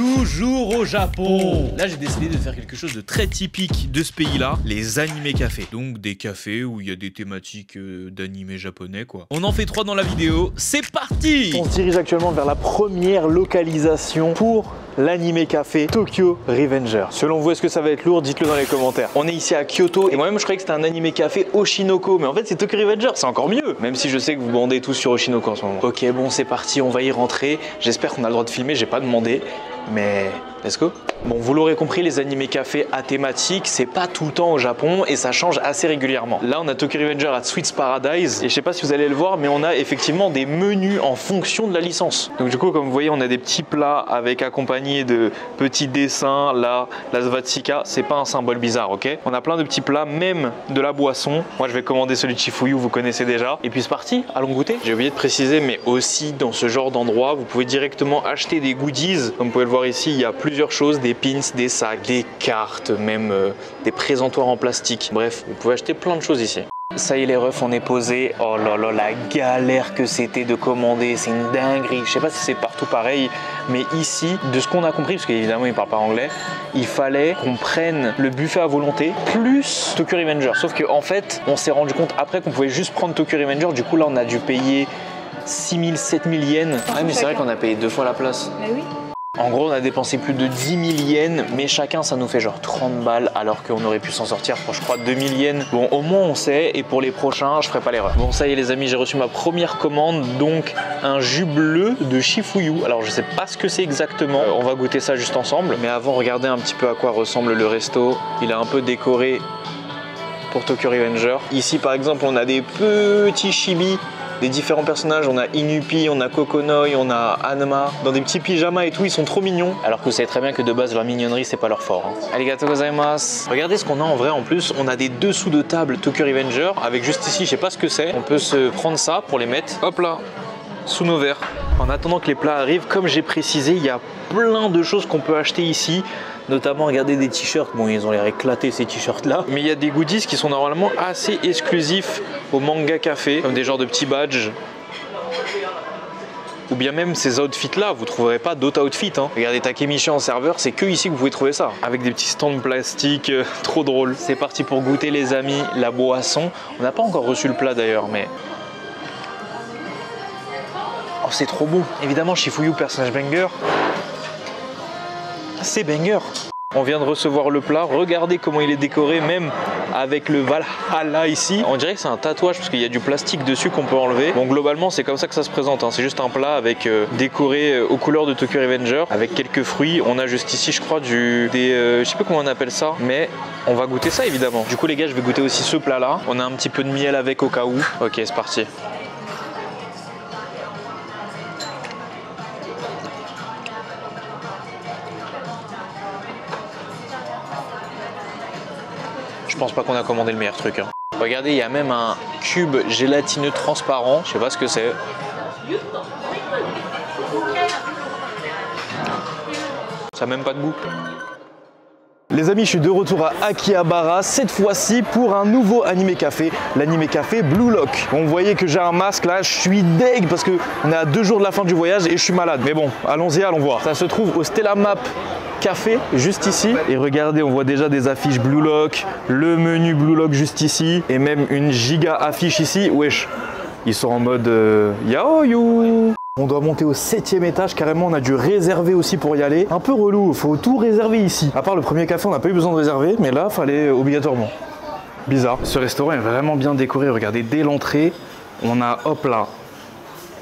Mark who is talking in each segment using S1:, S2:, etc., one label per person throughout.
S1: Toujours au Japon. Là j'ai décidé de faire quelque chose de très typique de ce pays-là, les animés cafés. Donc des cafés où il y a des thématiques d'animés japonais quoi. On en fait 3 dans la vidéo, c'est parti.
S2: On se dirige actuellement vers la première localisation pour l'animé café Tokyo Revenger. Selon vous, est-ce que ça va être lourd? Dites-le dans les commentaires. On est ici à Kyoto et moi-même je croyais que c'était un animé café Oshinoko, mais en fait c'est Tokyo Revenger, c'est encore mieux. Même si je sais que vous bandez tous sur Oshinoko en ce moment. Ok, bon c'est parti, on va y rentrer. J'espère qu'on a le droit de filmer, j'ai pas demandé, mais let's go. Bon, vous l'aurez compris, les animés cafés à thématique, c'est pas tout le temps au Japon et ça change assez régulièrement. Là, on a Tokyo Revenger à Sweets Paradise et je sais pas si vous allez le voir, mais on a effectivement des menus en fonction de la licence. Donc du coup, comme vous voyez, on a des petits plats avec accompagnés de petits dessins. Là, la Svatsika, c'est pas un symbole bizarre, ok? On a plein de petits plats, même de la boisson. Moi, je vais commander celui de Shifuyu, vous connaissez déjà. Et puis c'est parti, allons goûter. J'ai oublié de préciser, mais aussi dans ce genre d'endroit, vous pouvez directement acheter des goodies. Comme vous pouvez le voir ici, il y a plusieurs choses, des pins, des sacs, des cartes, même des présentoirs en plastique. Bref, vous pouvez acheter plein de choses ici. Ça y est les refs, on est posé. Oh là là, la galère que c'était de commander, c'est une dinguerie. Je sais pas si c'est partout pareil, mais ici, de ce qu'on a compris, parce qu'évidemment ils parlent pas anglais, il fallait qu'on prenne le buffet à volonté plus Tokyo Revenger. Sauf qu'en fait, on s'est rendu compte après qu'on pouvait juste prendre Tokyo Revenger. Du coup là, on a dû payer 6 000, 7 000 yens. Ah mais c'est vrai qu'on a payé 2 fois la place.
S3: Mais oui.
S2: En gros, on a dépensé plus de 10 000 yens, mais chacun, ça nous fait genre 30 balles, alors qu'on aurait pu s'en sortir pour, je crois, 2 000 yens. Bon, au moins, on sait, et pour les prochains, je ferai pas l'erreur. Bon, ça y est, les amis, j'ai reçu ma première commande, donc un jus bleu de Shifuyu. Alors, je sais pas ce que c'est exactement, on va goûter ça juste ensemble. Mais avant, regardez un petit peu à quoi ressemble le resto. Il est un peu décoré pour Tokyo Revenger. Ici, par exemple, on a des petits chibi, des différents personnages, on a Inupi, on a Kokonoi, on a Hanma, dans des petits pyjamas et tout, ils sont trop mignons. Alors que vous savez très bien que de base, leur mignonnerie, c'est pas leur fort. Hein. Arigatou gozaimasu. Regardez ce qu'on a en vrai en plus, on a des dessous de table Tokyo Revenger, avec juste ici, je sais pas ce que c'est. On peut se prendre ça pour les mettre, hop là, sous nos verres. En attendant que les plats arrivent, comme j'ai précisé, il y a plein de choses qu'on peut acheter ici. Notamment, regardez des t-shirts, bon ils ont l'air éclatés ces t-shirts là. Mais il y a des goodies qui sont normalement assez exclusifs au manga café, comme des genres de petits badges. Ou bien même ces outfits là, vous trouverez pas d'autres outfits. Hein. Regardez Takemichi en serveur, c'est que ici que vous pouvez trouver ça. Avec des petits stands plastiques, trop drôle. C'est parti pour goûter les amis, la boisson. On n'a pas encore reçu le plat d'ailleurs, mais... Oh c'est trop bon. Évidemment Shifuyu, personnage banger. C'est banger. On vient de recevoir le plat, regardez comment il est décoré, même avec le Valhalla ici. On dirait que c'est un tatouage parce qu'il y a du plastique dessus qu'on peut enlever. Bon globalement c'est comme ça que ça se présente, hein. C'est juste un plat avec décoré aux couleurs de Tokyo Revenger, avec quelques fruits. On a juste ici je crois je sais pas comment on appelle ça, mais on va goûter ça évidemment. Du coup les gars je vais goûter aussi ce plat là. On a un petit peu de miel avec au cas où. Ok c'est parti. Je pense pas qu'on a commandé le meilleur truc. Hein. Regardez, il y a même un cube gélatineux transparent. Je sais pas ce que c'est. Ça n'a même pas de goût. Les amis, je suis de retour à Akihabara, cette fois-ci pour un nouveau animé café, l'animé café Blue Lock. Bon, vous voyez que j'ai un masque là, je suis deg parce qu'on est à 2 jours de la fin du voyage et je suis malade. Mais bon, allons-y, allons voir. Ça se trouve au Stella Map Café, juste ici. Et regardez, on voit déjà des affiches Blue Lock, le menu Blue Lock juste ici, et même une giga affiche ici. Wesh, ils sont en mode yaoyu. On doit monter au 7e étage, carrément on a dû réserver aussi pour y aller. Un peu relou, faut tout réserver ici. À part le premier café, on n'a pas eu besoin de réserver, mais là, fallait obligatoirement. Bizarre. Ce restaurant est vraiment bien décoré, regardez, dès l'entrée, on a, hop là,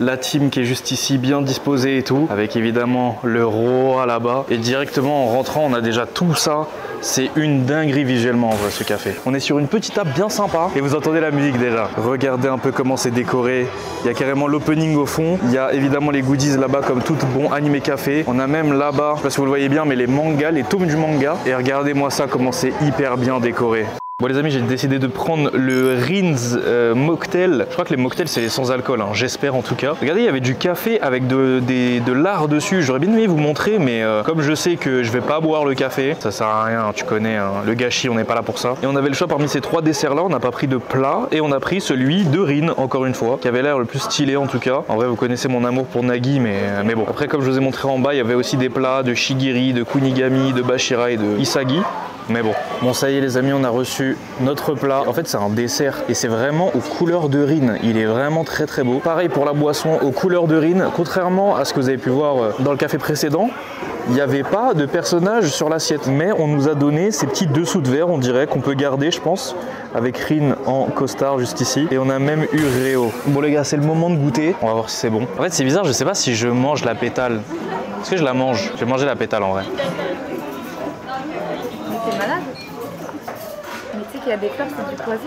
S2: la team qui est juste ici, bien disposée et tout, avec évidemment le roi là-bas. Et directement en rentrant, on a déjà tout ça. C'est une dinguerie visuellement en vrai ce café. On est sur une petite table bien sympa et vous entendez la musique déjà. Regardez un peu comment c'est décoré. Il y a carrément l'opening au fond. Il y a évidemment les goodies là-bas comme tout bon animé café. On a même là-bas, je sais pas si vous le voyez bien, mais les mangas, les tomes du manga. Et regardez-moi ça comment c'est hyper bien décoré. Bon les amis, j'ai décidé de prendre le Rins mocktail. Je crois que les mocktails c'est sans alcool, hein. J'espère en tout cas. Regardez, il y avait du café avec de l'art dessus. J'aurais bien aimé vous montrer, mais comme je sais que je vais pas boire le café, ça sert à rien, tu connais, hein, le gâchis, on n'est pas là pour ça. Et on avait le choix parmi ces 3 desserts là, on n'a pas pris de plat et on a pris celui de Rin, encore une fois, qui avait l'air le plus stylé en tout cas. En vrai, vous connaissez mon amour pour Nagi, mais bon. Après, comme je vous ai montré en bas, il y avait aussi des plats de Shigiri, de Kunigami, de Bashira et de Isagi. Mais bon, ça y est les amis, on a reçu notre plat. En fait, c'est un dessert et c'est vraiment aux couleurs de Rin. Il est vraiment très très beau. Pareil pour la boisson, aux couleurs de Rin. Contrairement à ce que vous avez pu voir dans le café précédent, il n'y avait pas de personnage sur l'assiette. Mais on nous a donné ces petits dessous de verre, on dirait, qu'on peut garder, je pense, avec Rin en costard juste ici. Et on a même eu Réo. Bon les gars, c'est le moment de goûter. On va voir si c'est bon. En fait, c'est bizarre, je sais pas si je mange la pétale. Est-ce que je la mange? Je vais manger la pétale en vrai.
S3: T'es malade? Mais tu sais qu'il y a des fleurs, c'est du poison.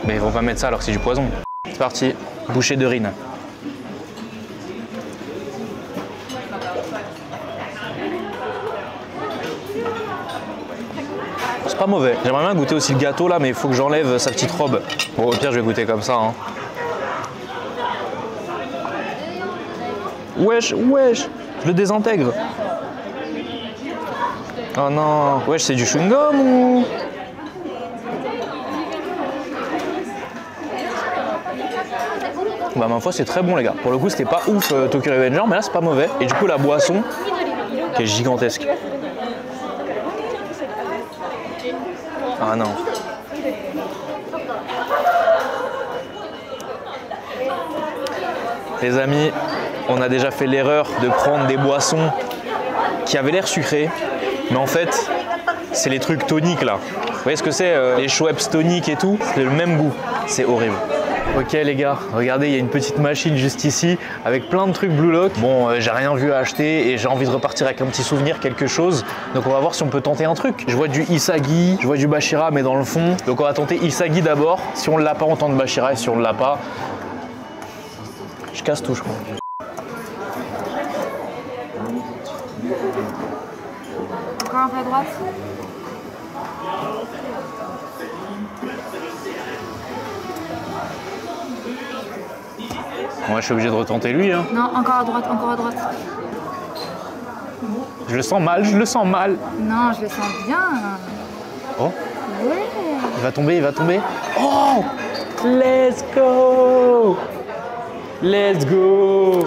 S2: Mais ils vont pas mettre ça alors que c'est du poison. C'est parti, bouchée de Rin. C'est pas mauvais. J'aimerais bien goûter aussi le gâteau là, mais il faut que j'enlève sa petite robe. Bon, au pire, je vais goûter comme ça. Hein. Wesh, je le désintègre. Oh non, wesh, c'est du chewing-gum ou... Bah ma foi c'est très bon les gars. Pour le coup c'était pas ouf Tokyo Revenger, mais là c'est pas mauvais. Et du coup la boisson qui est gigantesque. Ah non. Les amis, on a déjà fait l'erreur de prendre des boissons qui avaient l'air sucrées, mais en fait c'est les trucs toniques là. Vous voyez ce que c'est les Schweppes toniques et tout, c'est le même goût, c'est horrible. Ok les gars, regardez, il y a une petite machine juste ici avec plein de trucs Blue Lock. Bon, j'ai rien vu à acheter et j'ai envie de repartir avec un petit souvenir, quelque chose. Donc on va voir si on peut tenter un truc. Je vois du Isagi, je vois du Bashira mais dans le fond. Donc on va tenter Isagi d'abord. Si on l'a pas, on tente Bashira et si on l'a pas, je casse tout je crois.
S3: Encore un peu à droite.
S2: Moi je suis obligé de retenter lui hein.
S3: Non, encore à droite, encore à droite.
S2: Je le sens mal, je le sens mal.
S3: Non, je le sens bien.
S2: Oh,
S3: Ouais.
S2: il va tomber, il va tomber. Oh, let's go. Let's go.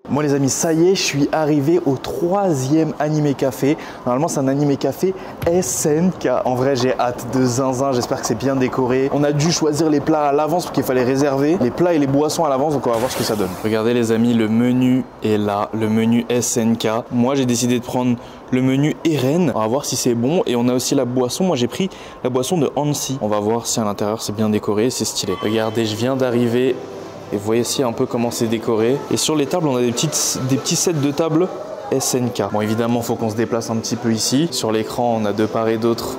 S2: Moi les amis, ça y est, je suis arrivé au 3e animé café. Normalement c'est un animé café SNK. En vrai j'ai hâte de zinzin, j'espère que c'est bien décoré. On a dû choisir les plats à l'avance parce qu'il fallait réserver les plats et les boissons à l'avance, donc on va voir ce que ça donne. Regardez les amis, le menu est là, le menu SNK. Moi j'ai décidé de prendre le menu Eren, on va voir si c'est bon. Et on a aussi la boisson, moi j'ai pris la boisson de Hansi. On va voir si à l'intérieur c'est bien décoré, c'est stylé. Regardez, je viens d'arriver. Et vous voyez ici un peu comment c'est décoré. Et sur les tables, on a des petits sets de tables SNK. Bon, évidemment, il faut qu'on se déplace un petit peu ici. Sur l'écran, on a de part et d'autre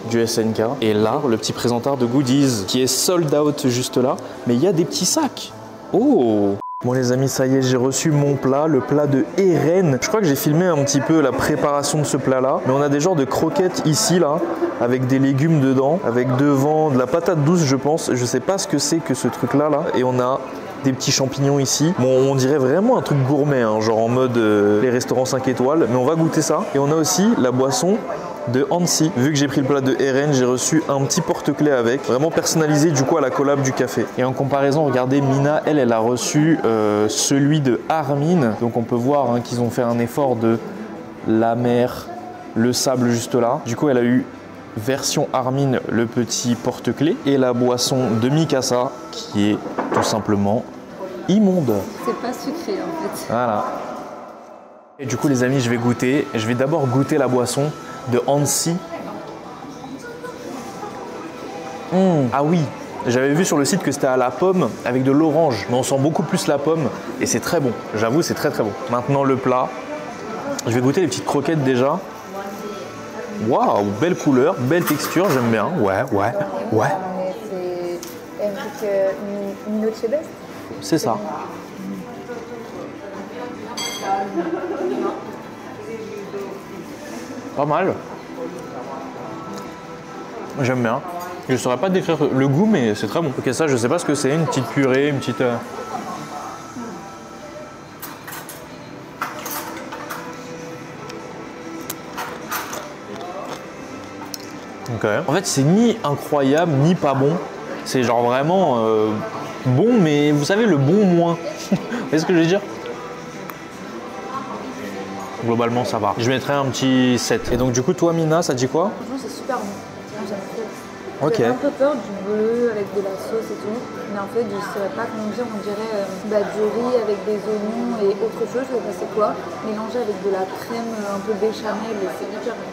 S2: du SNK. Et là, le petit présentoir de goodies qui est sold out juste là. Mais il y a des petits sacs. Oh! Bon les amis, ça y est, j'ai reçu mon plat, le plat de Eren. Je crois que j'ai filmé un petit peu la préparation de ce plat-là. Mais on a des genres de croquettes ici, là, avec des légumes dedans, avec devant de la patate douce, je pense. Je sais pas ce que c'est que ce truc-là, là. Et on a des petits champignons ici. Bon, on dirait vraiment un truc gourmet, hein, genre en mode les restaurants 5 étoiles. Mais on va goûter ça. Et on a aussi la boisson de Hansi. Vu que j'ai pris le plat de Eren, j'ai reçu un petit porte-clés avec, vraiment personnalisé du coup à la collab du café. Et en comparaison, regardez, Mina, elle a reçu celui de Armin. Donc on peut voir hein, qu'ils ont fait un effort de la mer, le sable juste là. Du coup, elle a eu version Armin, le petit porte-clés, et la boisson de Mikasa qui est tout simplement immonde.
S3: C'est pas sucré en fait.
S2: Voilà. Et du coup les amis, je vais goûter. Je vais d'abord goûter la boisson de Hansi. Ah oui, j'avais vu sur le site que c'était à la pomme avec de l'orange, mais on sent beaucoup plus la pomme et c'est très bon. J'avoue, c'est très très bon. Maintenant le plat. Je vais goûter les petites croquettes déjà. Waouh, belle couleur, belle texture, j'aime bien. Ouais.
S3: C'est Enrique Minochet.
S2: C'est ça. Pas mal. J'aime bien. Je ne saurais pas décrire le goût, mais c'est très bon. Ok, ça, je sais pas ce que c'est, une petite purée, une petite... Okay. En fait, c'est ni incroyable, ni pas bon. C'est genre vraiment bon, mais vous savez, le bon moins. Vous voyez ce que je veux dire? Globalement, ça va. Je mettrais un petit 7. Et donc, du coup, toi, Mina, ça dit quoi?
S3: Franchement, c'est super bon. Moi, j'aime trop.
S2: Ok.
S3: J'ai un peu peur du bleu avec de la sauce et tout. Mais en fait, je ne saurais pas comment dire. On dirait du riz avec des oignons et autre chose. Je sais pas c'est quoi. Mélangé avec de la crème un peu béchamel. Et c'est hyper bon.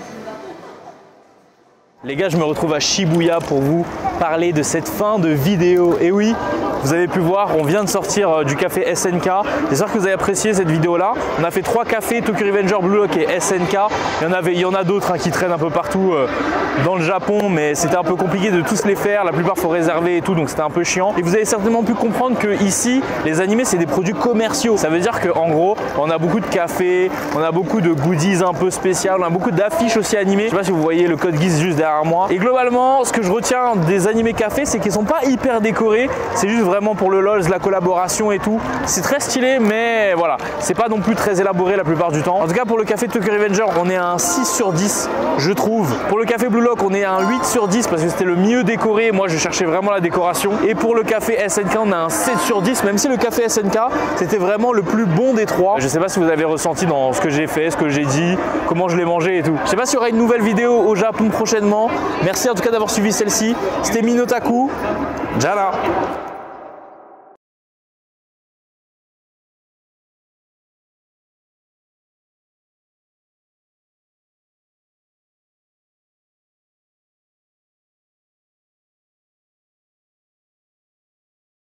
S2: Les gars, je me retrouve à Shibuya pour vous parler de cette fin de vidéo. Et oui, vous avez pu voir, on vient de sortir du café SNK. J'espère que vous avez apprécié cette vidéo-là. On a fait 3 cafés, Tokyo Revenger, Blue Lock et SNK. Il y en a d'autres qui traînent un peu partout dans le Japon, mais c'était un peu compliqué de tous les faire. La plupart, il faut réserver et tout, donc c'était un peu chiant. Et vous avez certainement pu comprendre que ici, les animés, c'est des produits commerciaux. Ça veut dire qu'en gros, on a beaucoup de cafés, on a beaucoup de goodies un peu spéciales, on a beaucoup d'affiches aussi animées. Je sais pas si vous voyez le code Geese juste derrière moi. Et globalement, ce que je retiens des animés café, c'est qu'ils sont pas hyper décorés. C'est juste vraiment pour le LOLs, la collaboration et tout. C'est très stylé, mais voilà, c'est pas non plus très élaboré la plupart du temps. En tout cas, pour le café Tokyo Revenger, on est à un 6 sur 10, je trouve. Pour le café Blue Lock, on est à un 8 sur 10 parce que c'était le mieux décoré. Moi, je cherchais vraiment la décoration. Et pour le café SNK, on a un 7 sur 10, même si le café SNK, c'était vraiment le plus bon des 3. Je sais pas si vous avez ressenti dans ce que j'ai fait, ce que j'ai dit, comment je l'ai mangé et tout. Je sais pas s'il y aura une nouvelle vidéo au Japon prochainement. Merci en tout cas d'avoir suivi celle-ci. C'était Minotaku. Jana.